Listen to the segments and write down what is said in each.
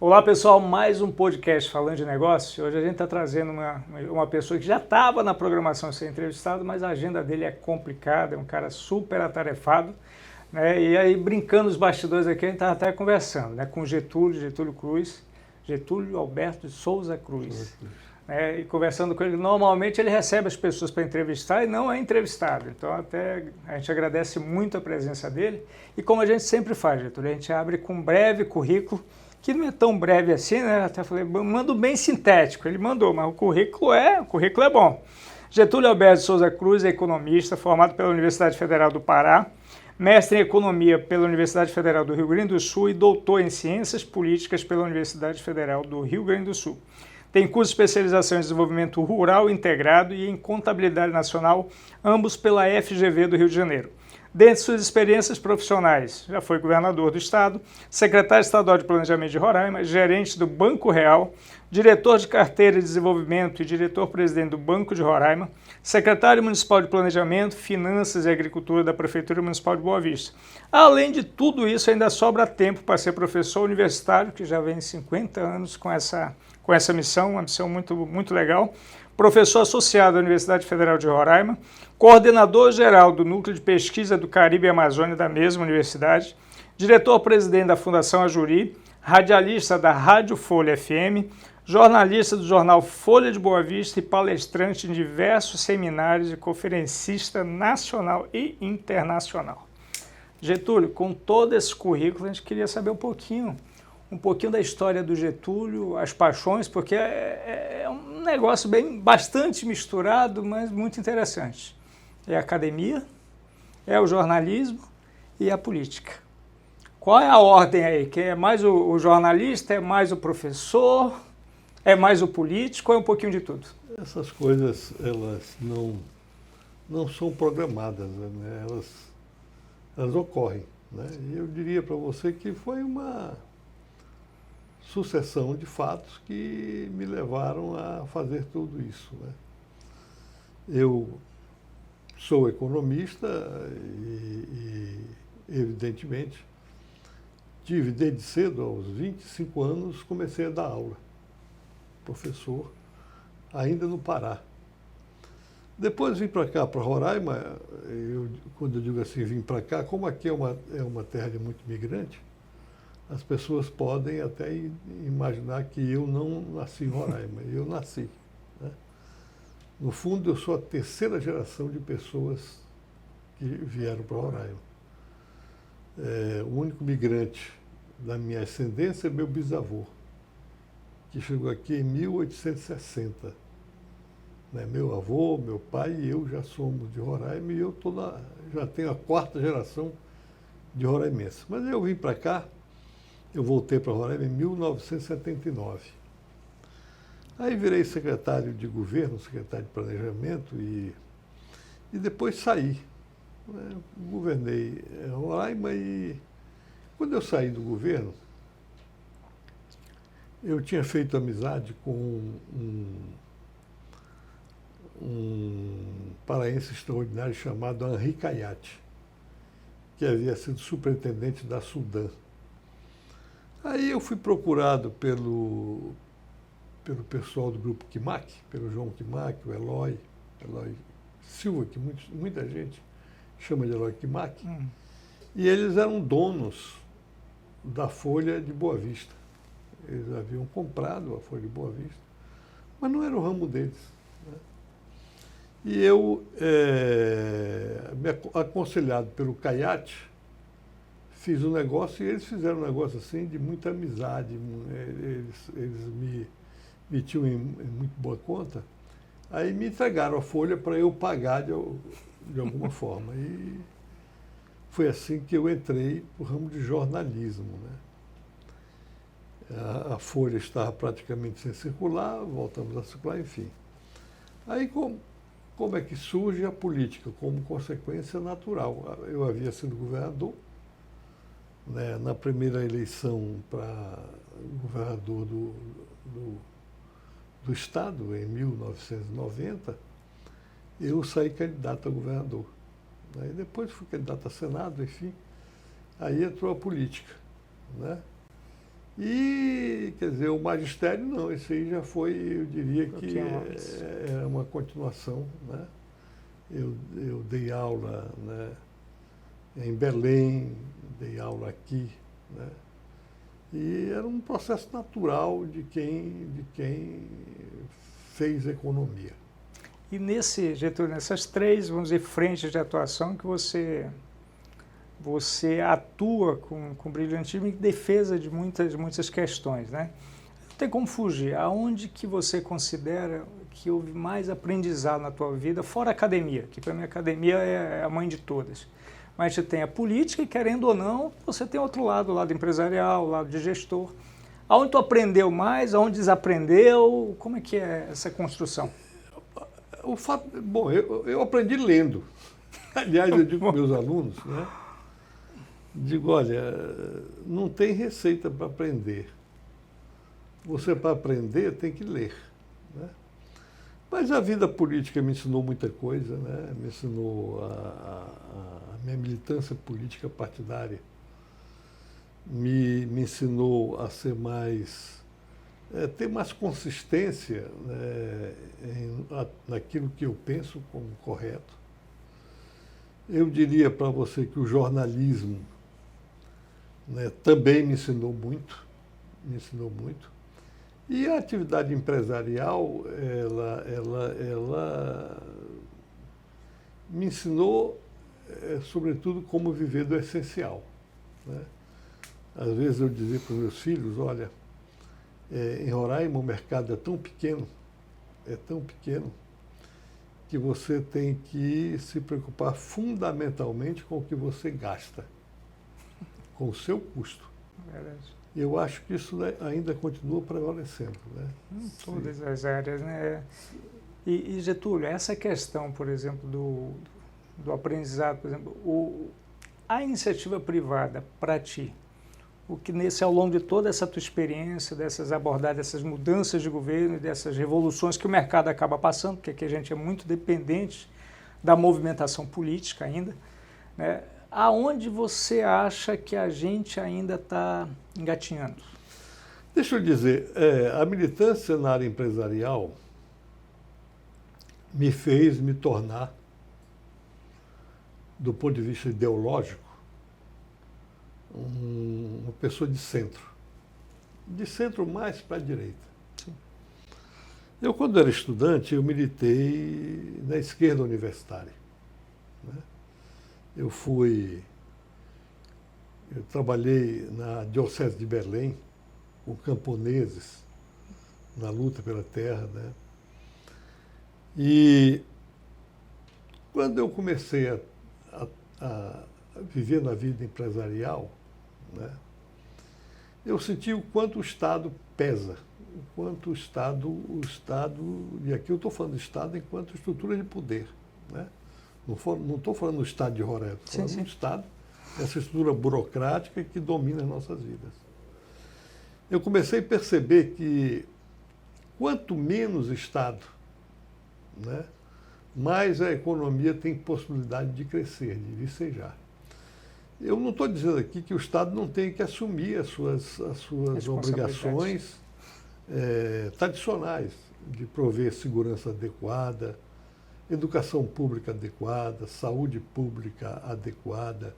Olá pessoal, mais um podcast falando de negócio. Hoje a gente está trazendo uma pessoa que já estava na programação de ser entrevistado, mas a agenda dele é complicada, é um cara super atarefado, né? E aí, brincando os bastidores aqui, a gente estava até conversando, né, com o Getúlio Alberto de Souza Cruz. E conversando com ele, normalmente ele recebe as pessoas para entrevistar e não é entrevistado. Então até a gente agradece muito a presença dele. E como a gente sempre faz, Getúlio, a gente abre com um breve currículo, que não é tão breve assim, né? Até falei, mando bem sintético. Ele mandou, mas o currículo é bom. Getúlio Alberto de Souza Cruz é economista, formado pela Universidade Federal do Pará, mestre em economia pela Universidade Federal do Rio Grande do Sul e doutor em ciências políticas pela Universidade Federal do Rio Grande do Sul. Tem curso de especialização em desenvolvimento rural integrado e em contabilidade nacional, ambos pela FGV do Rio de Janeiro. Dentre suas experiências profissionais, já foi governador do estado, secretário estadual de planejamento de Roraima, gerente do Banco Real, diretor de carteira de desenvolvimento e diretor-presidente do Banco de Roraima, secretário municipal de planejamento, finanças e agricultura da Prefeitura Municipal de Boa Vista. Além de tudo isso, ainda sobra tempo para ser professor universitário, que já vem 50 anos com essa missão, uma missão muito legal. Professor associado à Universidade Federal de Roraima, coordenador-geral do Núcleo de Pesquisa do Caribe e Amazônia da mesma universidade, diretor-presidente da Fundação Ajuri, radialista da Rádio Folha FM, jornalista do jornal Folha de Boa Vista e palestrante em diversos seminários e conferencista nacional e internacional. Getúlio, com todo esse currículo, a gente queria saber um pouquinho da história do Getúlio, as paixões, porque é um negócio bastante misturado, mas muito interessante. É a academia, é o jornalismo e a política. Qual é a ordem aí? Que é mais o jornalista, é mais o professor, é mais o político, ou é um pouquinho de tudo? Essas coisas, elas não são programadas, né? Elas ocorrem, né? E eu diria para você que foi uma sucessão de fatos que me levaram a fazer tudo isso, né? Eu sou economista e evidentemente, tive desde cedo, aos 25 anos, comecei a dar aula, professor, ainda no Pará. Depois vim para cá, para Roraima, quando eu digo assim, vim para cá, como aqui é uma terra de muito migrante, as pessoas podem até imaginar que eu não nasci em Roraima, eu nasci, né? No fundo, eu sou a terceira geração de pessoas que vieram para Roraima. O único migrante da minha ascendência é meu bisavô, que chegou aqui em 1860. Né? Meu avô, meu pai e eu já somos de Roraima e eu já tenho a quarta geração de roraimense. Mas eu vim para cá, eu voltei para Roraima em 1979. Aí virei secretário de governo, secretário de planejamento e depois saí. Né? Governei Roraima e quando eu saí do governo, eu tinha feito amizade com um paraense extraordinário chamado Henri Caiate, que havia sido superintendente da Sudã. Aí eu fui procurado pelo pessoal do grupo Quimac, pelo João Quimac, o Eloy Silva, que muita gente chama de Eloy Quimac, e eles eram donos da Folha de Boa Vista. Eles haviam comprado a Folha de Boa Vista, mas não era o ramo deles, né? E eu, aconselhado pelo Caiate, fiz um negócio e eles fizeram um negócio assim de muita amizade. Eles me tinham em muito boa conta. Aí me entregaram a folha para eu pagar de alguma forma. E foi assim que eu entrei para o ramo de jornalismo, né? A folha estava praticamente sem circular, voltamos a circular, enfim. Aí como é que surge a política? Como consequência natural. Eu havia sido governador, né? Na primeira eleição para governador do estado, em 1990, eu saí candidato a governador. Aí depois fui candidato a Senado, enfim. Aí entrou a política, né? E, quer dizer, o magistério não, esse aí já foi, eu diria que é uma continuação, né? Eu dei aula, né, em Belém, dei aula aqui, né? E era um processo natural de quem fez economia. E Getúlio, nessas três, vamos dizer, frentes de atuação que você atua com brilhantismo em defesa de muitas questões, né? Não tem como fugir. Aonde que você considera que houve mais aprendizado na tua vida, fora a academia, que para mim a academia é a mãe de todas. Mas a gente tem a política e, querendo ou não, você tem outro lado, o lado empresarial, o lado de gestor. Aonde tu aprendeu mais, aonde desaprendeu, como é que é essa construção? Bom, eu aprendi lendo. Aliás, eu digo para meus alunos, né? Digo, olha, não tem receita para aprender. Você, para aprender, tem que ler, né? Mas a vida política me ensinou muita coisa, né? Me ensinou a minha militância política partidária. Me ensinou a ser mais... ter mais consistência, né, naquilo que eu penso como correto. Eu diria para você que o jornalismo, né, também me ensinou muito. E a atividade empresarial, ela me ensinou, sobretudo, como viver do essencial, né? Às vezes eu dizia para os meus filhos, olha, em Roraima o mercado é tão pequeno, que você tem que se preocupar fundamentalmente com o que você gasta, com o seu custo. Verdade. Eu acho que isso ainda continua prevalecendo, né? Em todas as áreas, né? E Getúlio, essa questão, por exemplo, do aprendizado, por exemplo, a iniciativa privada para ti, o que ao longo de toda essa tua experiência, dessas abordagens, dessas mudanças de governo, dessas revoluções que o mercado acaba passando, porque aqui a gente é muito dependente da movimentação política ainda, né? Aonde você acha que a gente ainda está engatinhando? Deixa eu dizer, a militância na área empresarial me fez me tornar, do ponto de vista ideológico, uma pessoa de centro mais para a direita. Sim. Eu, quando era estudante, eu militei na esquerda universitária, né? Eu trabalhei na Diocese de Belém, com camponeses, na luta pela terra, né? E quando eu comecei a viver na vida empresarial, né, eu senti o quanto o Estado pesa, o quanto o Estado, e aqui eu estou falando do Estado enquanto estrutura de poder, né? Não estou falando do Estado de Roraima, estou falando do Estado, essa estrutura burocrática que domina as nossas vidas. Eu comecei a perceber que quanto menos Estado, né, mais a economia tem possibilidade de crescer, de vicejar. Eu não estou dizendo aqui que o Estado não tem que assumir as suas obrigações tradicionais, de prover segurança adequada, educação pública adequada, saúde pública adequada.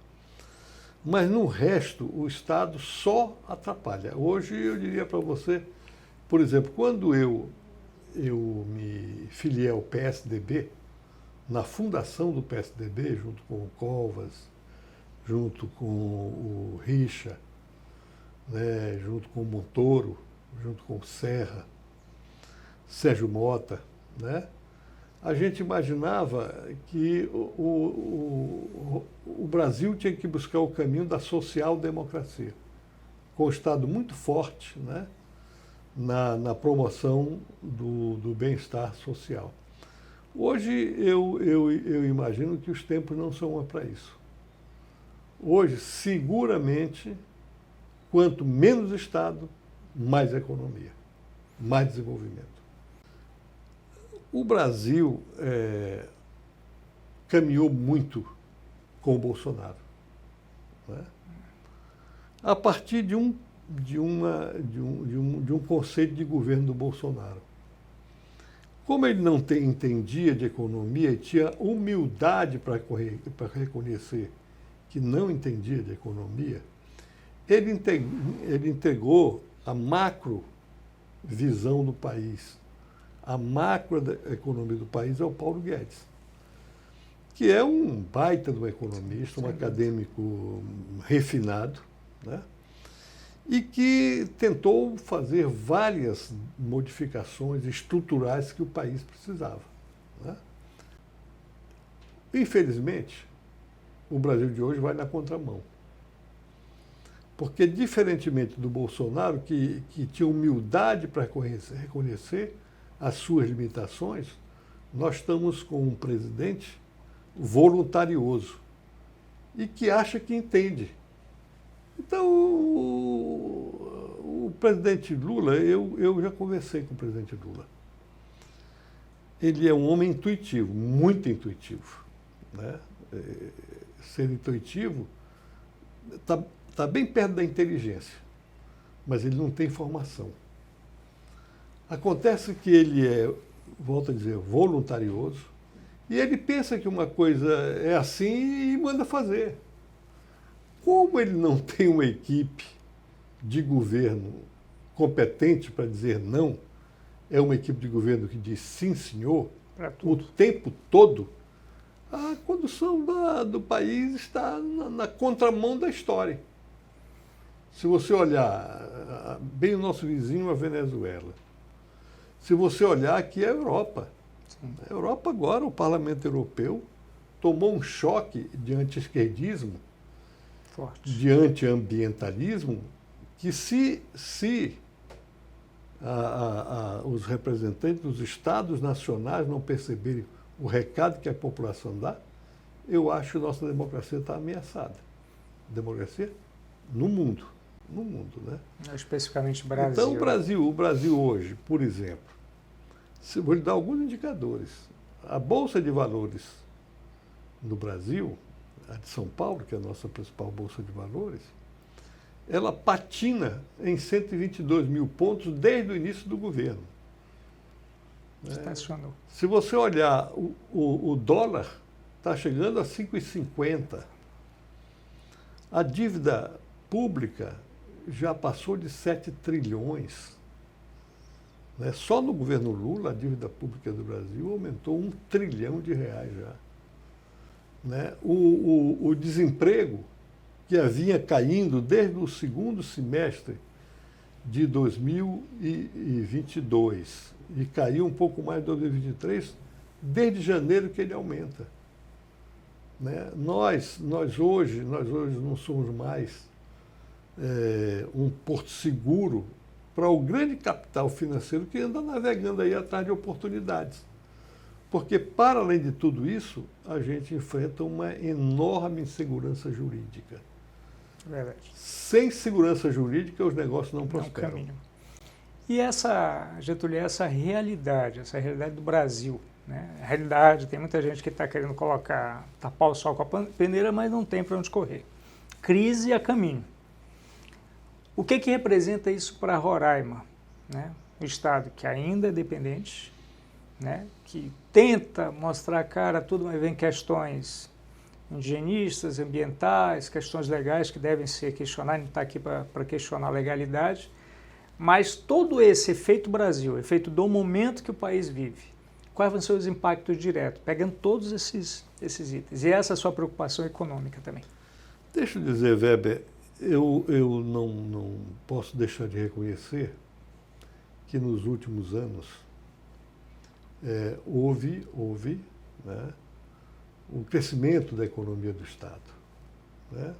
Mas no resto, o Estado só atrapalha. Hoje eu diria para você, por exemplo, quando eu me filiei ao PSDB, na fundação do PSDB, junto com o Covas, junto com o Richa, né, junto com o Montoro, junto com o Serra, Sérgio Mota, né, a gente imaginava que o Brasil tinha que buscar o caminho da social-democracia, com o Estado muito forte, né, na promoção do bem-estar social. Hoje eu imagino que os tempos não são para isso. Hoje, seguramente, quanto menos Estado, mais economia, mais desenvolvimento. O Brasil caminhou muito com o Bolsonaro, né? A partir de um de um conceito de governo do Bolsonaro. Como ele não entendia de economia e tinha humildade para reconhecer que não entendia de economia, ele entregou a macro visão do país, a macro economia do país ao Paulo Guedes, que é um baita de um economista, um acadêmico refinado, né? E que tentou fazer várias modificações estruturais que o país precisava, né? Infelizmente, o Brasil de hoje vai na contramão. Porque, diferentemente do Bolsonaro, que tinha humildade para reconhecer as suas limitações, nós estamos com um presidente voluntarioso e que acha que entende. Então, o presidente Lula, eu já conversei com o presidente Lula. Ele é um homem intuitivo, muito intuitivo, né? Ser intuitivo está bem perto da inteligência, mas ele não tem formação. Acontece que ele é, volto a dizer, voluntarioso, e ele pensa que uma coisa é assim e manda fazer. Como ele não tem uma equipe de governo competente para dizer não, é uma equipe de governo que diz sim, senhor, o tempo todo, a condução do país está na contramão da história. Se você olhar bem o nosso vizinho, a Venezuela, se você olhar aqui a Europa, a Europa agora, o Parlamento Europeu, tomou um choque de anti-esquerdismo, de anti-ambientalismo, que se os representantes dos estados nacionais não perceberem o recado que a população dá, eu acho que nossa democracia está ameaçada. Democracia no mundo, né? Especificamente Brasil. Então o Brasil hoje, por exemplo, vou lhe dar alguns indicadores. A Bolsa de Valores no Brasil, a de São Paulo, que é a nossa principal Bolsa de Valores, ela patina em 122 mil pontos desde o início do governo. Estacionou. Se você olhar, o dólar está chegando a 5,50. A dívida pública já passou de 7 trilhões. Né? Só no governo Lula, a dívida pública do Brasil aumentou R$1 trilhão já. Né? O desemprego, que vinha caindo desde o segundo semestre de 2022 e caiu um pouco mais em 2023, desde janeiro que ele aumenta. Né? Nós hoje não somos mais um porto seguro para o grande capital financeiro que anda navegando aí atrás de oportunidades. Porque, para além de tudo isso, a gente enfrenta uma enorme insegurança jurídica. Verdade. Sem segurança jurídica, os negócios não prosperam. Caminho. E Getúlio, essa realidade do Brasil, né? A realidade, tem muita gente que está querendo tapar o sol com a peneira, mas não tem para onde correr. Crise a caminho. O que representa isso para Roraima, né? Um estado que ainda é dependente, né? Que tenta mostrar a cara a tudo, mas vem questões higienistas, ambientais, questões legais que devem ser questionadas, não está aqui para questionar a legalidade, mas todo esse efeito Brasil, efeito do momento que o país vive, quais vão ser os impactos diretos, pegando todos esses itens, e essa é a sua preocupação econômica também. Deixa eu dizer, Weber, eu não posso deixar de reconhecer que nos últimos anos houve, né, um crescimento da economia do Estado. Né?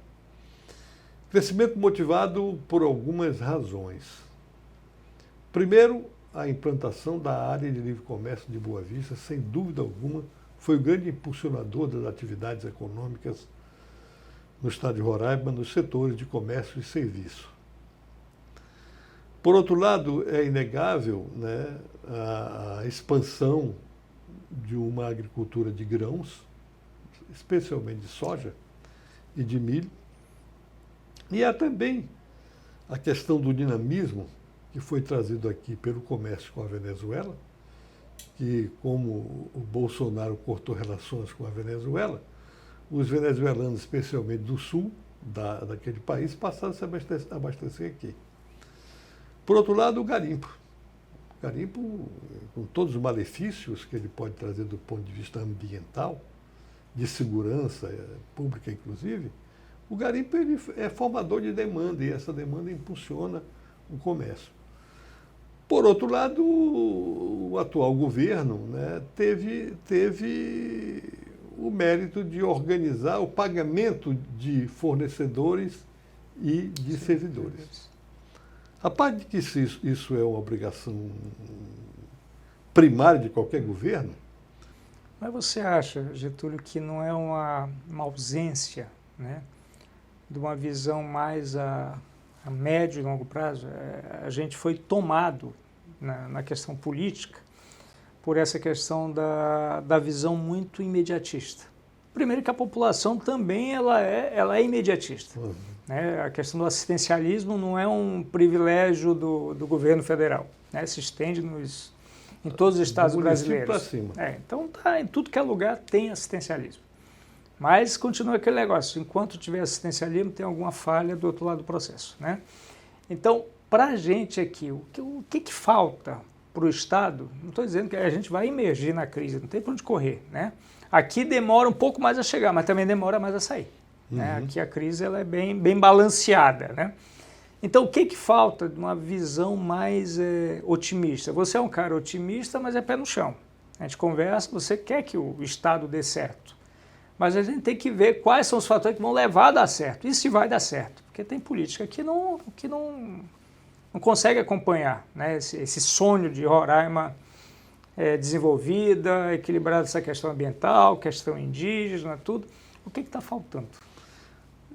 Crescimento motivado por algumas razões. Primeiro, a implantação da área de livre comércio de Boa Vista, sem dúvida alguma, foi o grande impulsionador das atividades econômicas no estado de Roraima, nos setores de comércio e serviço. Por outro lado, é inegável, né, a expansão de uma agricultura de grãos, especialmente de soja e de milho, e há também a questão do dinamismo que foi trazido aqui pelo comércio com a Venezuela, que como o Bolsonaro cortou relações com a Venezuela, os venezuelanos, especialmente do sul daquele país, passaram a se abastecer aqui. Por outro lado, o garimpo. O garimpo, com todos os malefícios que ele pode trazer do ponto de vista ambiental, de segurança pública, inclusive, o garimpo ele é formador de demanda e essa demanda impulsiona o comércio. Por outro lado, o atual governo, né, teve o mérito de organizar o pagamento de fornecedores e de servidores. A parte de que isso é uma obrigação primária de qualquer governo. Mas você acha, Getúlio, que não é uma ausência, né, de uma visão mais a médio e longo prazo? A gente foi tomado na questão política por essa questão da visão muito imediatista. Primeiro que a população também ela é imediatista. Uhum. Né? A questão do assistencialismo não é um privilégio do governo federal, né? Se estende em todos os estados brasileiros. Para cima. Então, em tudo que é lugar tem assistencialismo. Mas continua aquele negócio, enquanto tiver assistencialismo, tem alguma falha do outro lado do processo. Né? Então, para a gente aqui, o que falta para o Estado? Não estou dizendo que a gente vai emergir na crise, não tem para onde correr. Né? Aqui demora um pouco mais a chegar, mas também demora mais a sair. Uhum. Né? Aqui a crise ela é bem balanceada. Né? Então, o que falta de uma visão mais otimista? Você é um cara otimista, mas é pé no chão. A gente conversa, você quer que o Estado dê certo. Mas a gente tem que ver quais são os fatores que vão levar a dar certo. E se vai dar certo. Porque tem política que não consegue acompanhar, né? Esse sonho de Roraima desenvolvida, equilibrada essa questão ambiental, questão indígena, tudo. O que está faltando?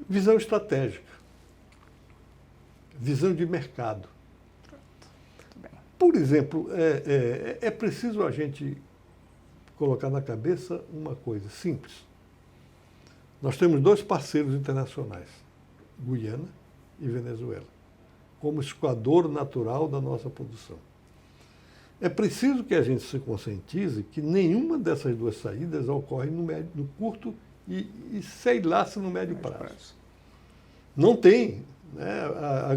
Visão estratégica. Visão de mercado. Por exemplo, é preciso a gente colocar na cabeça uma coisa simples. Nós temos dois parceiros internacionais, Guiana e Venezuela, como escoador natural da nossa produção. É preciso que a gente se conscientize que nenhuma dessas duas saídas ocorre no curto e sei lá se no médio prazo. Não tem. Né?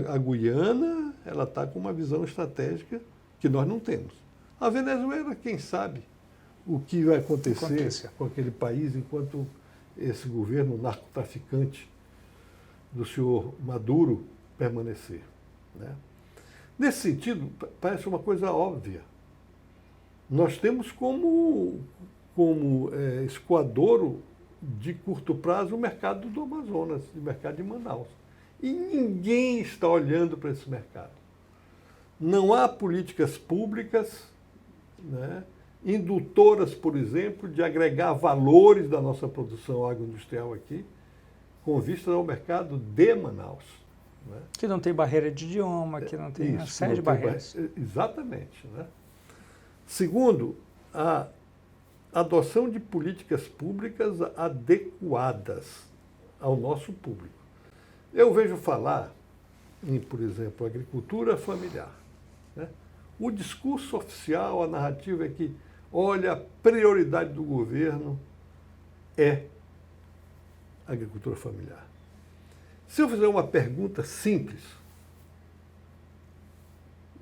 A Guiana ela está com uma visão estratégica que nós não temos. A Venezuela, quem sabe o que vai acontecer com aquele país enquanto esse governo narcotraficante do senhor Maduro permanecer. Né? Nesse sentido, parece uma coisa óbvia. Nós temos como escoadouro de curto prazo o mercado do Amazonas, o mercado de Manaus. E ninguém está olhando para esse mercado. Não há políticas públicas, né, indutoras, por exemplo, de agregar valores da nossa produção agroindustrial aqui, com vista ao mercado de Manaus. Né? Que não tem barreira de idioma, que não tem uma série de barreiras. Exatamente. Né? Segundo, a adoção de políticas públicas adequadas ao nosso público. Eu vejo falar em, por exemplo, agricultura familiar. Né? O discurso oficial, a narrativa é que, olha, a prioridade do governo é a agricultura familiar. Se eu fizer uma pergunta simples,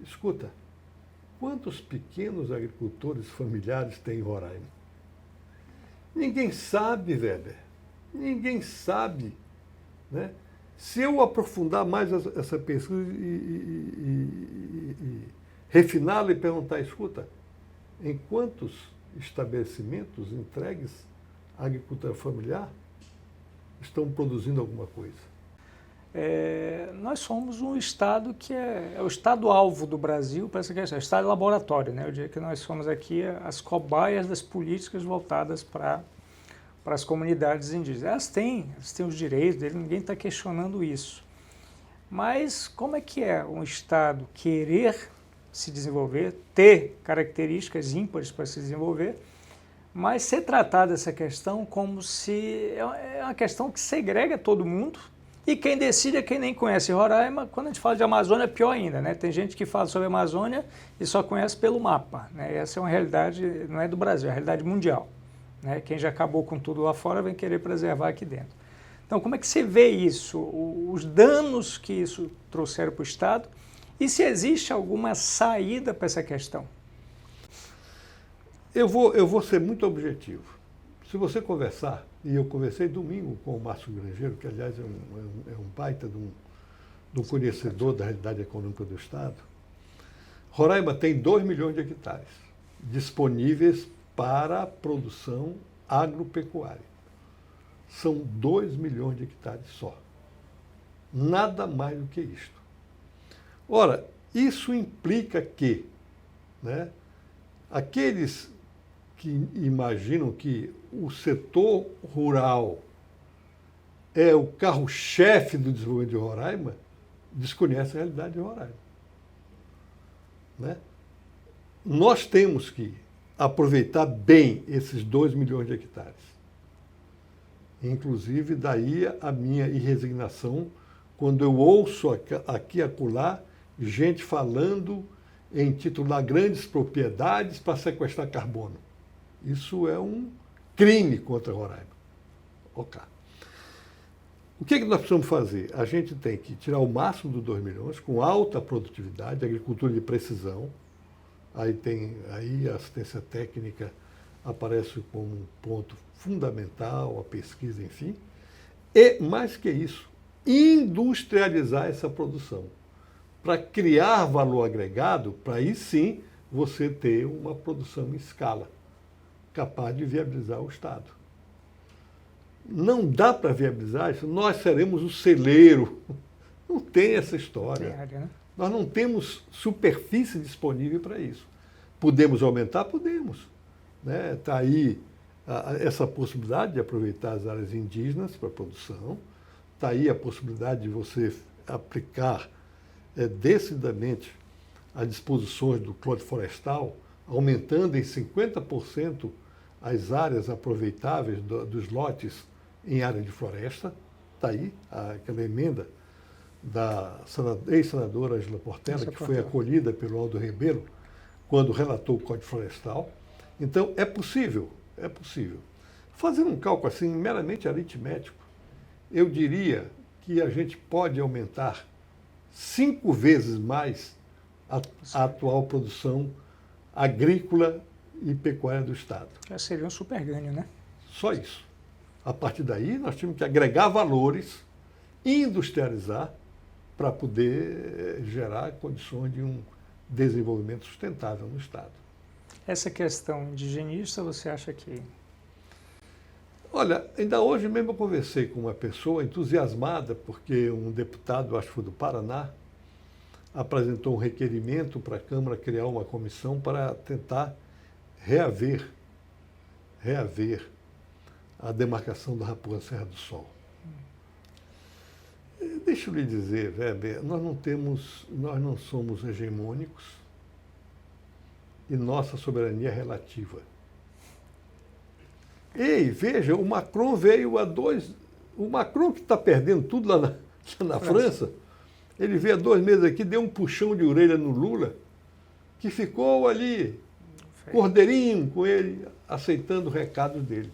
escuta, quantos pequenos agricultores familiares tem em Roraima? Ninguém sabe, Weber. Ninguém sabe. Né? Se eu aprofundar mais essa pesquisa e refiná-la e perguntar, escuta, em quantos estabelecimentos entregues à agricultura familiar estão produzindo alguma coisa? Nós somos um estado que é o estado-alvo do Brasil para essa questão, é o estado laboratório, né? Eu diria que nós somos aqui as cobaias das políticas voltadas para as comunidades indígenas. Elas têm os direitos deles, ninguém está questionando isso. Mas como é que é um estado querer se desenvolver, ter características ímpares para se desenvolver, mas ser tratado essa questão como se é uma questão que segrega todo mundo E quem decide é quem nem conhece Roraima. Quando a gente fala de Amazônia, é pior ainda, né? Tem gente que fala sobre a Amazônia e só conhece pelo mapa, né? Essa é uma realidade, não é do Brasil, é uma realidade mundial, né? Quem já acabou com tudo lá fora vem querer preservar aqui dentro. Então, como é que você vê isso? Os danos que isso trouxeram para o Estado e se existe alguma saída para essa questão? Eu vou ser muito objetivo. Se você conversar, e eu conversei domingo com o Márcio Grangeiro, que aliás é um baita de um conhecedor da realidade econômica do Estado, Roraima tem 2 milhões de hectares disponíveis para produção agropecuária. São 2 milhões de hectares só. Nada mais do que isto. Ora, isso implica que, né, aqueles que imaginam que o setor rural é o carro-chefe do desenvolvimento de Roraima, desconhecem a realidade de Roraima. Né? Nós temos que aproveitar bem esses 2 milhões de hectares. Inclusive, daí a minha irresignação quando eu ouço aqui e acolá gente falando em titular grandes propriedades para sequestrar carbono. Isso é um crime contra Roraima. Ok. O que nós precisamos fazer? A gente tem que tirar o máximo dos 2 milhões com alta produtividade, agricultura de precisão. Aí a assistência técnica aparece como um ponto fundamental, a pesquisa, enfim. E, mais que isso, industrializar essa produção. Para criar valor agregado, para aí sim você ter uma produção em escala, capaz de viabilizar o Estado. Não dá para viabilizar isso, nós seremos o celeiro. Não tem essa história. Tem área, né? Nós não temos superfície disponível para isso. Podemos aumentar? Podemos. Está aí essa possibilidade de aproveitar as áreas indígenas para a produção, está aí a possibilidade de você aplicar decididamente as disposições do Código Florestal, aumentando em 50% as áreas aproveitáveis dos lotes em área de floresta. Está aí aquela emenda da ex-senadora Angela Portela, que foi acolhida pelo Aldo Ribeiro, quando relatou o Código Florestal. Então, é possível. Fazendo um cálculo assim, meramente aritmético, eu diria que a gente pode aumentar 5 vezes mais a atual produção agrícola e pecuária do Estado. Já seria um super ganho, né? Só isso. A partir daí, nós tínhamos que agregar valores, industrializar, para poder gerar condições de um desenvolvimento sustentável no Estado. Essa questão indigenista, você acha que... Olha, ainda hoje mesmo eu conversei com uma pessoa entusiasmada, porque um deputado, acho que foi do Paraná, apresentou um requerimento para a Câmara criar uma comissão para tentar reaver a demarcação da Raposa Serra do Sol. Deixa eu lhe dizer, Weber, nós não somos hegemônicos e nossa soberania é relativa. Ei, veja, o Macron veio a 2... O Macron que está perdendo tudo lá na França, ele veio há 2 meses aqui, deu um puxão de orelha no Lula, que ficou ali, cordeirinho com ele, aceitando os recados dele.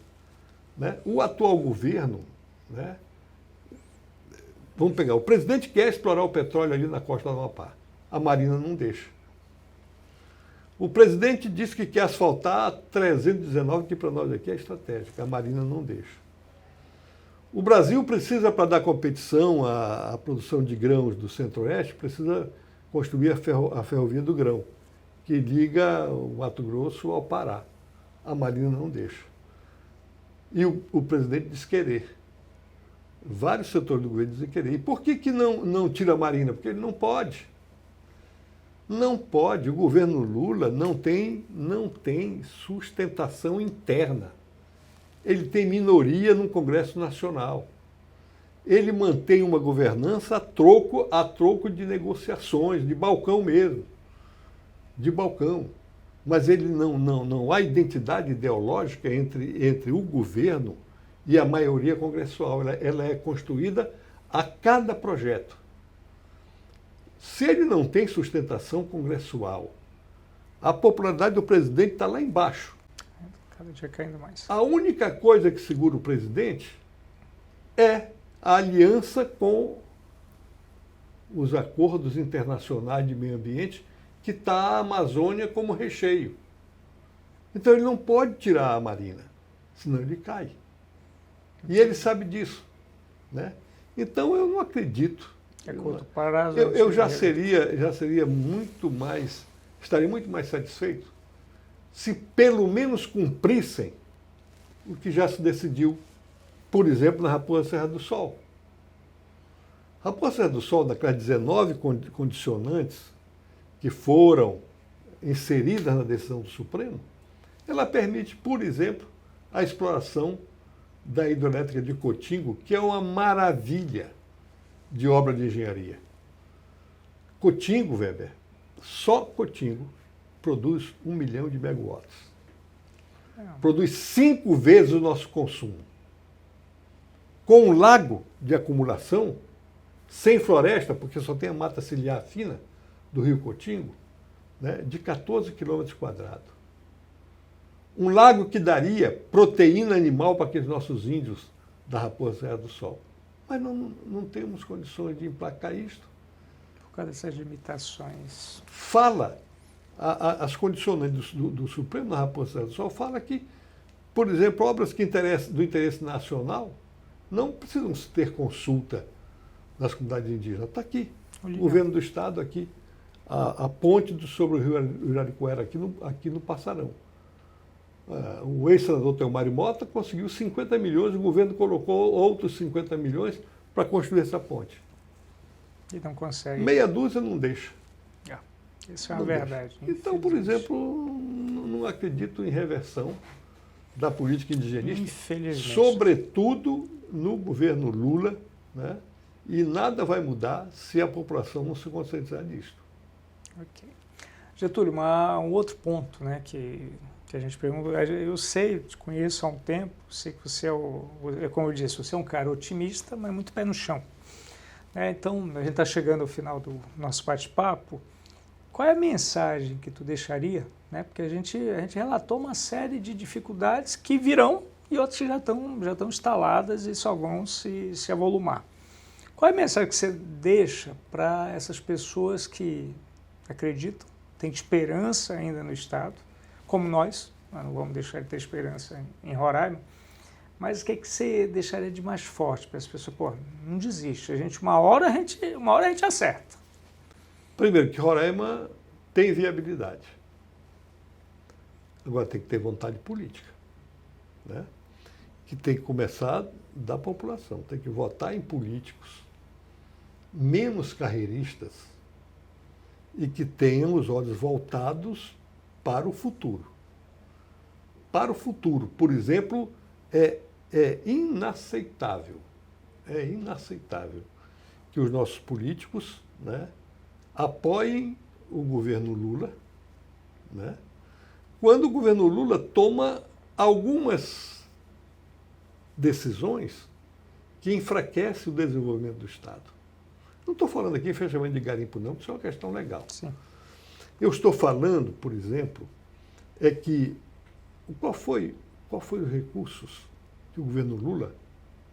Né? O atual governo, né? Vamos pegar, o presidente quer explorar o petróleo ali na costa do Amapá. A Marina não deixa. O presidente disse que quer asfaltar 319, que para nós aqui é estratégica. A Marina não deixa. O Brasil precisa, para dar competição à produção de grãos do Centro-Oeste, precisa construir a ferrovia do grão, que liga o Mato Grosso ao Pará. A Marina não deixa. E o presidente diz querer. Vários setores do governo dizem querer. E por que não tira a Marina? Porque ele não pode. Não pode. O governo Lula não tem sustentação interna. Ele tem minoria no Congresso Nacional. Ele mantém uma governança a troco de negociações, de balcão mesmo. De balcão. Mas ele não há identidade ideológica entre o governo e a maioria congressual. Ela é construída a cada projeto. Se ele não tem sustentação congressual, a popularidade do presidente está lá embaixo. Cada dia caindo mais. A única coisa que segura o presidente é a aliança com os acordos internacionais de meio ambiente, que está a Amazônia como recheio. Então ele não pode tirar a Marina, senão ele cai. E ele sabe disso, né? Então eu não acredito. Eu já seria muito mais, estaria muito mais satisfeito se pelo menos cumprissem o que já se decidiu, por exemplo, na Raposa Serra do Sol. A Raposa Serra do Sol, daquelas 19 condicionantes que foram inseridas na decisão do Supremo, ela permite, por exemplo, a exploração da hidrelétrica de Cotingo, que é uma maravilha de obra de engenharia. Cotingo, Weber, só Cotingo produz 1 milhão de megawatts. Produz 5 vezes o nosso consumo. Com um lago de acumulação, sem floresta, porque só tem a mata ciliar fina do rio Cotingo, né, de 14 quilômetros quadrados. Um lago que daria proteína animal para aqueles nossos índios da Raposa Serra do Sol. Mas não temos condições de emplacar isto. Por causa dessas limitações. Fala, as condicionantes do Supremo na Raposa Serra do Sol, fala que, por exemplo, obras que do interesse nacional não precisam ter consulta das comunidades indígenas. Está aqui, o governo do Estado aqui, a ponte sobre o rio Iraricoera aqui no Passarão. O ex-senador Teomário Mota conseguiu 50 milhões, o governo colocou outros 50 milhões para construir essa ponte. E não consegue. Meia dúzia não deixa. Isso é uma verdade. Então, por exemplo, não acredito em reversão da política indigenista, infelizmente, sobretudo no governo Lula, né? E nada vai mudar se a população não se conscientizar disso. Ok. Getúlio, um outro ponto, né, que a gente pergunta, eu sei, te conheço há um tempo, sei que você como eu disse, você é um cara otimista, mas muito pé no chão. Então, a gente está chegando ao final do nosso bate-papo. Qual é a mensagem que tu deixaria? Né? Porque a gente relatou uma série de dificuldades que virão e outras que já estão instaladas e só vão se avolumar. Qual é a mensagem que você deixa para essas pessoas que acreditam, têm esperança ainda no Estado, como nós não vamos deixar de ter esperança em Roraima, mas o que você deixaria de mais forte para as pessoas? Pô, não desiste, uma hora a gente acerta. Primeiro, que Roraima tem viabilidade. Agora tem que ter vontade política, né? Que tem que começar da população, tem que votar em políticos menos carreiristas e que tenham os olhos voltados para o futuro. Para o futuro, por exemplo, é inaceitável que os nossos políticos, né, apoiem o governo Lula, né, quando o governo Lula toma algumas decisões que enfraquecem o desenvolvimento do Estado. Não estou falando aqui em fechamento de garimpo, não, porque isso é uma questão legal. Sim. Eu estou falando, por exemplo, que qual foi os recursos que o governo Lula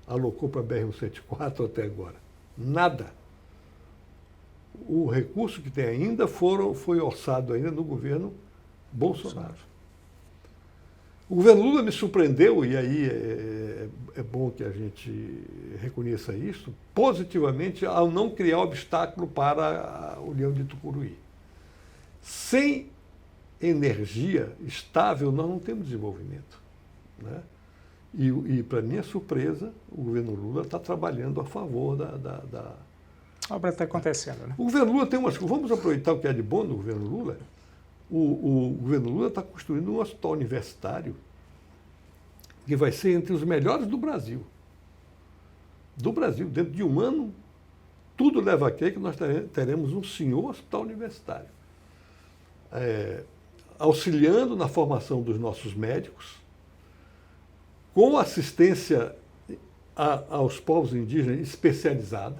alocou para a BR-174 até agora? Nada. O recurso que tem ainda foi orçado ainda no governo Bolsonaro. O governo Lula me surpreendeu, e aí é bom que a gente reconheça isso, positivamente ao não criar obstáculo para a União de Tucuruí. Sem energia estável, nós não temos desenvolvimento, né? E para minha surpresa, o governo Lula está trabalhando a favor da... A obra está acontecendo, né? O governo Lula tem umas... Vamos aproveitar o que é de bom do governo Lula. O governo Lula está construindo um hospital universitário que vai ser entre os melhores do Brasil. Do Brasil. Dentro de um ano, tudo leva a crer que nós teremos um senhor hospital universitário. Auxiliando na formação dos nossos médicos, com assistência aos povos indígenas especializada,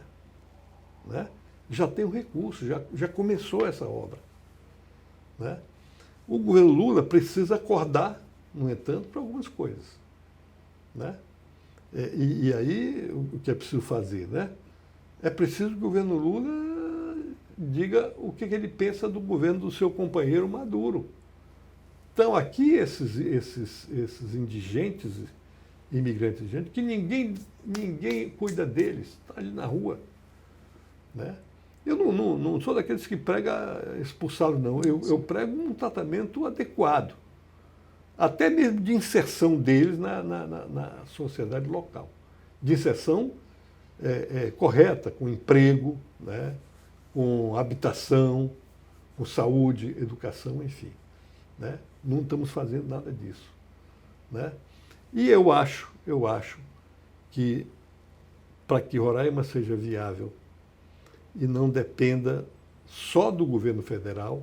né? Já tem um recurso, já começou essa obra, né? O governo Lula precisa acordar, no entanto, para algumas coisas, né? E aí, o que é preciso fazer, né? É preciso que o governo Lula diga o que ele pensa do governo do seu companheiro Maduro. Então, aqui, esses indigentes, imigrantes indigentes, que ninguém cuida deles, está ali na rua, né? Eu não sou daqueles que prega expulsá-los, não. Eu prego um tratamento adequado, até mesmo de inserção deles na sociedade local. De inserção correta, com emprego, né, com habitação, com saúde, educação, enfim, né? Não estamos fazendo nada disso, né? E eu acho que para que Roraima seja viável e não dependa só do governo federal,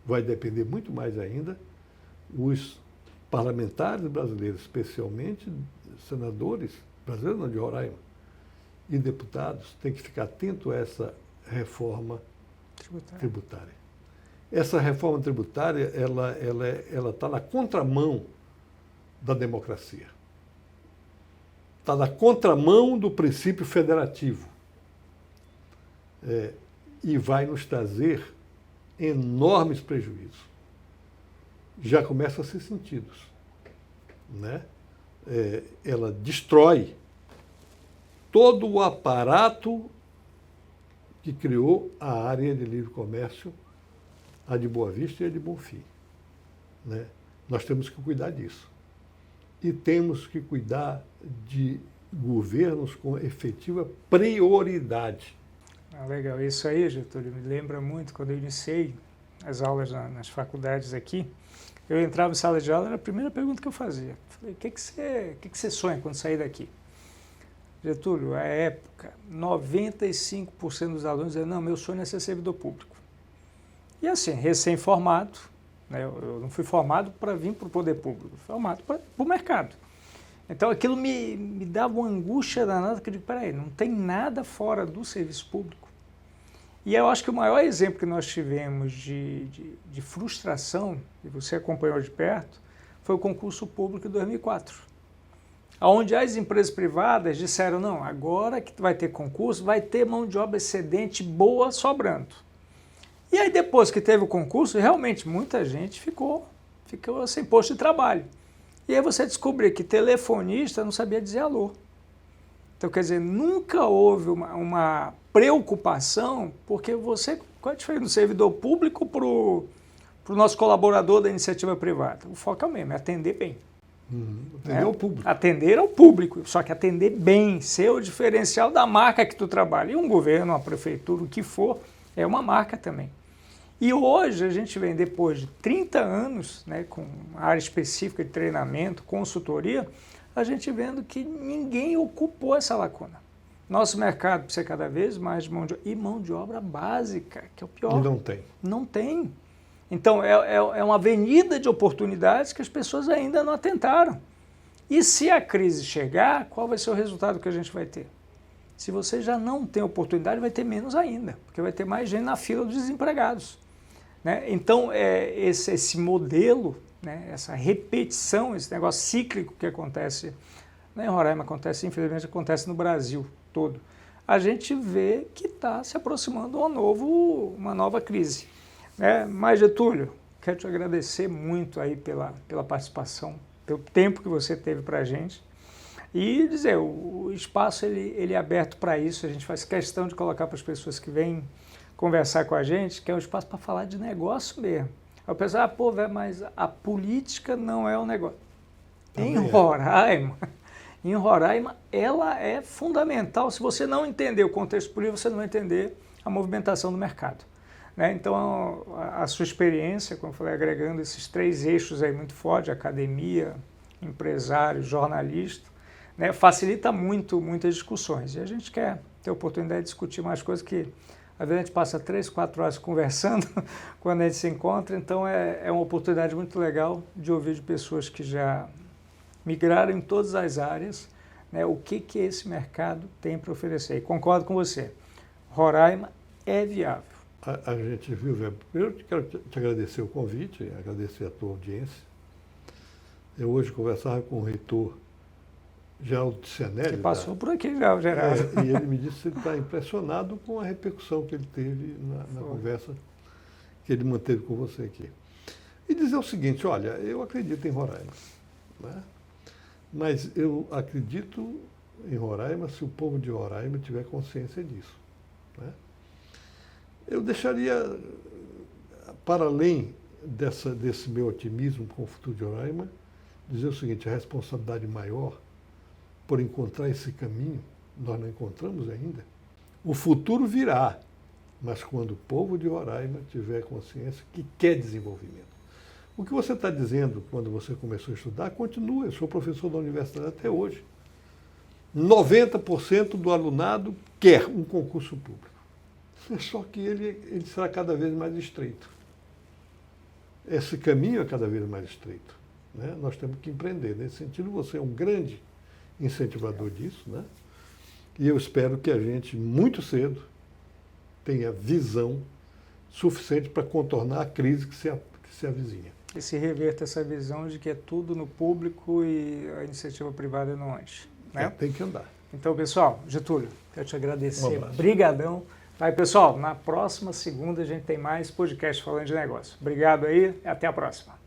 vai depender muito mais ainda, os parlamentares brasileiros, especialmente senadores brasileiros, não, de Roraima, e deputados, têm que ficar atentos a essa reforma tributária. Essa reforma tributária, ela está na contramão da democracia. Está na contramão do princípio federativo. E vai nos trazer enormes prejuízos. Já começam a ser sentidos, né? Ela destrói todo o aparato que criou a área de livre comércio, a de Boa Vista e a de Bonfim, né? Nós temos que cuidar disso. E temos que cuidar de governos com efetiva prioridade. Legal, isso aí, Getúlio, me lembra muito quando eu iniciei as aulas nas faculdades aqui. Eu entrava em sala de aula, era a primeira pergunta que eu fazia. Falei, o que você sonha quando sair daqui? Getúlio, à época, 95% dos alunos diziam, não, meu sonho é ser servidor público. E assim, recém-formado, né, eu não fui formado para vir para o poder público, fui formado para o mercado. Então aquilo me dava uma angústia danada, que eu digo, peraí, não tem nada fora do serviço público. E eu acho que o maior exemplo que nós tivemos de frustração, e você acompanhou de perto, foi o concurso público de 2004. Onde as empresas privadas disseram, não, agora que vai ter concurso, vai ter mão de obra excedente boa sobrando. E aí depois que teve o concurso, realmente muita gente ficou sem posto de trabalho. E aí você descobriu que telefonista não sabia dizer alô. Então, quer dizer, nunca houve uma preocupação, porque qual é a diferença do servidor público para o nosso colaborador da iniciativa privada? O foco é o mesmo, é atender bem. Atender ao público. Atender ao público, só que atender bem, ser o diferencial da marca que tu trabalha. E um governo, uma prefeitura, o que for, é uma marca também. E hoje a gente vem, depois de 30 anos, né, com área específica de treinamento, consultoria, a gente vendo que ninguém ocupou essa lacuna. Nosso mercado precisa cada vez mais de mão de obra básica, que é o pior. E não tem. Não tem. Então, é uma avenida de oportunidades que as pessoas ainda não atentaram. E se a crise chegar, qual vai ser o resultado que a gente vai ter? Se você já não tem oportunidade, vai ter menos ainda, porque vai ter mais gente na fila dos desempregados, né? Então, esse modelo, né, essa repetição, esse negócio cíclico que acontece, né, em Roraima acontece, infelizmente acontece no Brasil todo, a gente vê que está se aproximando uma nova crise. Mas, Getúlio, quero te agradecer muito aí pela participação, pelo tempo que você teve para a gente. E dizer, o espaço ele é aberto para isso, a gente faz questão de colocar para as pessoas que vêm conversar com a gente, que é um espaço para falar de negócio mesmo. Aí o pessoal, mas a política não é um negócio. Em Roraima, ela é fundamental. Se você não entender o contexto político, você não vai entender a movimentação do mercado, né? Então, a sua experiência, como eu falei, agregando esses 3 eixos aí muito fortes, academia, empresário, jornalista, né, facilita muitas discussões. E a gente quer ter a oportunidade de discutir mais coisas que, às vezes, a gente passa 3, 4 horas conversando quando a gente se encontra. Então, é uma oportunidade muito legal de ouvir de pessoas que já migraram em todas as áreas, né, o que esse mercado tem para oferecer. E concordo com você, Roraima é viável. A gente viu, primeiro eu quero te agradecer o convite, agradecer a tua audiência. Eu hoje conversava com o reitor Geraldo Ticinelli. Que passou por aqui já, o Geraldo. E ele me disse que ele está impressionado com a repercussão que ele teve na conversa que ele manteve com você aqui. E dizer o seguinte, olha, eu acredito em Roraima, né? Mas eu acredito em Roraima se o povo de Roraima tiver consciência disso, né? Eu deixaria, para além desse meu otimismo com o futuro de Roraima, dizer o seguinte, a responsabilidade maior por encontrar esse caminho, nós não encontramos ainda. O futuro virá, mas quando o povo de Roraima tiver consciência que quer desenvolvimento. O que você está dizendo quando você começou a estudar, continua. Eu sou professor da universidade até hoje. 90% do alunado quer um concurso público. Só que ele será cada vez mais estreito. Esse caminho é cada vez mais estreito, né? Nós temos que empreender. Nesse sentido, você é um grande incentivador disso, né? E eu espero que a gente, muito cedo, tenha visão suficiente para contornar a crise que se avizinha. E se reverta essa visão de que é tudo no público e a iniciativa privada não antes, né? Tem que andar. Então, pessoal, Getúlio, quero te agradecer. Um abraço. Brigadão. Vai, pessoal, na próxima segunda a gente tem mais podcast falando de negócio. Obrigado aí e até a próxima.